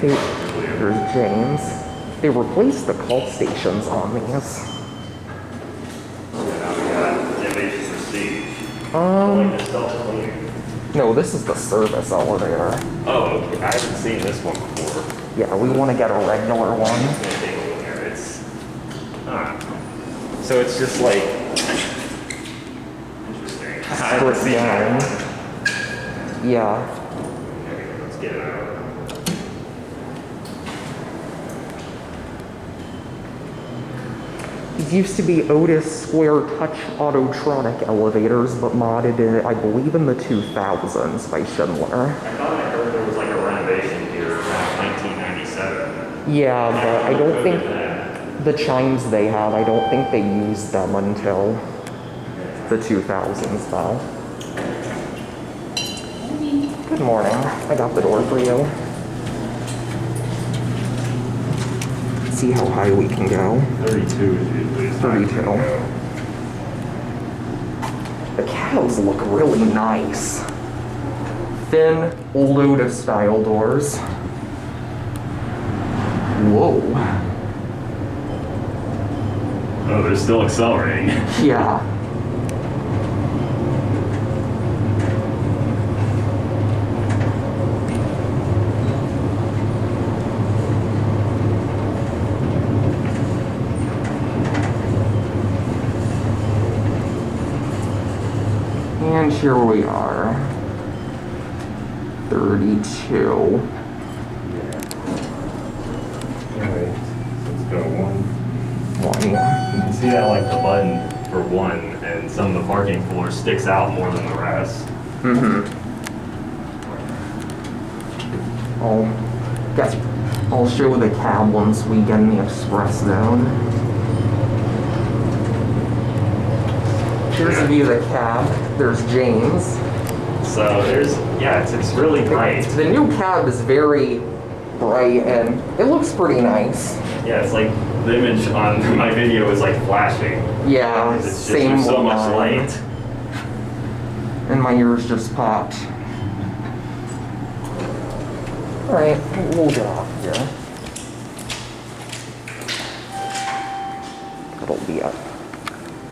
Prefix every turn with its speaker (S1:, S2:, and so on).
S1: There's James. They replaced the call stations on these. No, this is the service elevator.
S2: Oh, okay. I haven't seen this one before.
S1: Yeah, we want to get a regular one.
S2: It's, so it's just like, interesting. I haven't seen that.
S1: Yeah.
S2: Okay, let's get it out.
S1: These used to be Otis Square Touch Autotronic elevators, but modded in, I believe, in the 2000s by Schindler.
S2: I thought I heard there was like a renovation here in 1997.
S1: Yeah, but I don't think the chimes they have, I don't think they used them until the 2000s, though. Good morning. I got the door for you. See how high we can go.
S2: 32 is usually
S1: 32. The cows look really nice. Thin, old Otis style doors. Whoa.
S2: Oh, they're still accelerating.
S1: Yeah. And here we are. 32.
S2: Alright, let's go one.
S1: One.
S2: You can see that like the button for one, and some of the parking floor sticks out more than the rest.
S1: I'll show the cab once we get in the express zone. Here's a view of the cab. There's James.
S2: So it's really bright.
S1: The new cab is very bright and it looks pretty nice.
S2: Yeah, it's like the image on my video is like flashing.
S1: Yeah,
S2: It's just,
S1: same
S2: there's so
S1: with
S2: much
S1: mine.
S2: light.
S1: And my ears just popped. Alright, we'll get off here. That'll be it.